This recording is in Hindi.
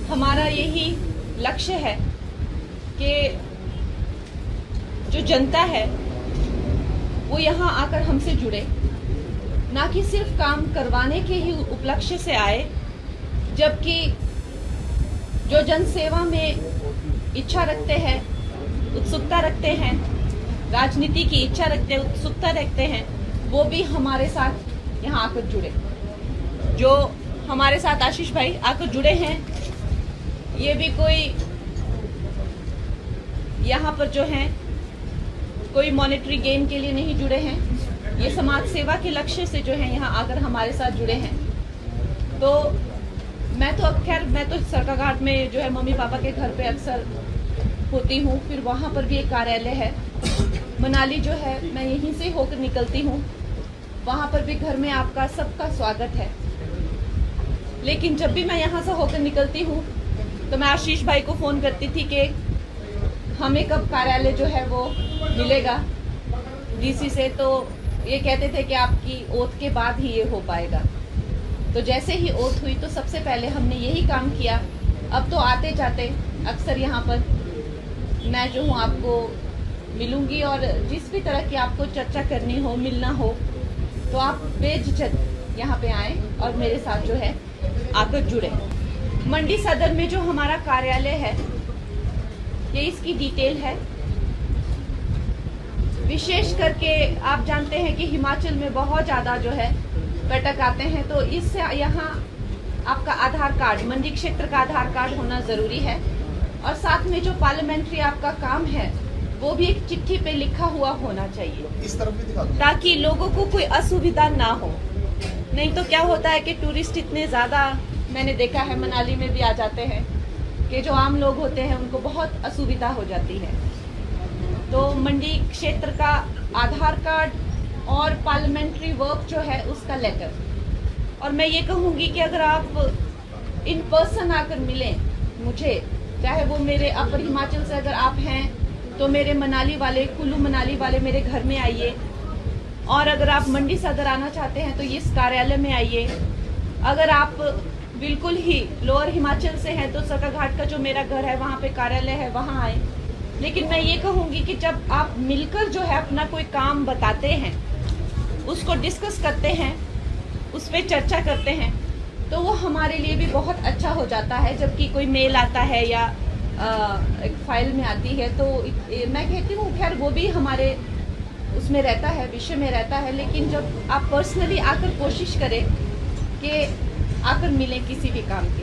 हमारा यही लक्ष्य है कि जो जनता है वो यहाँ आकर हमसे जुड़े, ना कि सिर्फ काम करवाने के ही उपलक्ष्य से आए, जबकि जो जन सेवा में इच्छा रखते हैं, उत्सुकता रखते हैं, राजनीति की इच्छा रखते हैं, उत्सुकता रखते हैं, वो भी हमारे साथ यहाँ आकर जुड़े। जो हमारे साथ आशीष भाई आकर जुड़े हैं, ये भी कोई यहाँ पर जो हैं कोई मॉनेटरी गेन के लिए नहीं जुड़े हैं, ये समाज सेवा के लक्ष्य से जो है यहाँ आकर हमारे साथ जुड़े हैं। तो मैं तो सरकाघाट में जो है मम्मी पापा के घर पे अक्सर होती हूँ, फिर वहाँ पर भी एक कार्यालय है। मनाली जो है मैं यहीं से होकर निकलती हूँ, वहाँ पर भी घर में आपका सबका स्वागत है। लेकिन जब भी मैं यहाँ से होकर निकलती हूँ तो मैं आशीष भाई को फ़ोन करती थी कि हमें कब कार्यालय जो है वो मिलेगा डीसी से, तो ये कहते थे कि आपकी ओथ के बाद ही ये हो पाएगा। तो जैसे ही ओथ हुई तो सबसे पहले हमने यही काम किया। अब तो आते जाते अक्सर यहाँ पर मैं जो हूँ आपको मिलूंगी, और जिस भी तरह की आपको चर्चा करनी हो, मिलना हो, तो आप बेझिझक यहाँ पे आएँ और मेरे साथ जो है आकर जुड़े। मंडी सदर में जो हमारा कार्यालय है, ये इसकी डिटेल है। विशेष करके आप जानते हैं कि हिमाचल में बहुत ज़्यादा जो है पर्यटक आते हैं, तो इससे यहाँ आपका आधार कार्ड, मंडी क्षेत्र का आधार कार्ड होना ज़रूरी है। और साथ में जो पार्लियामेंट्री आपका काम है वो भी एक चिट्ठी पे लिखा हुआ होना चाहिए, इस तरफ भी दिखा दो, ताकि लोगों को कोई असुविधा ना हो। नहीं तो क्या होता है कि टूरिस्ट इतने ज़्यादा, मैंने देखा है मनाली में भी आ जाते हैं, कि जो आम लोग होते हैं उनको बहुत असुविधा हो जाती है। तो मंडी क्षेत्र का आधार कार्ड और पार्लियामेंट्री वर्क जो है उसका लेटर। और मैं ये कहूँगी कि अगर आप इन पर्सन आकर मिलें मुझे, चाहे वो मेरे अपर हिमाचल से अगर आप हैं तो मेरे मनाली वाले, कुल्लू मनाली वाले मेरे घर में आइए, और अगर आप मंडी सदर आना चाहते हैं तो इस कार्यालय में आइए। अगर आप बिल्कुल ही लोअर हिमाचल से हैं तो सरकाघाट का जो मेरा घर है वहाँ पे कार्यालय है, वहाँ आए। लेकिन मैं ये कहूँगी कि जब आप मिलकर जो है अपना कोई काम बताते हैं, उसको डिस्कस करते हैं, उस पर चर्चा करते हैं, तो वो हमारे लिए भी बहुत अच्छा हो जाता है। जबकि कोई मेल आता है या एक फाइल में आती है, तो मैं कहती हूँ खैर वो भी हमारे उसमें रहता है, विषय में रहता है। लेकिन जब आप पर्सनली आकर कोशिश करें कि आकर मिलें किसी भी काम की।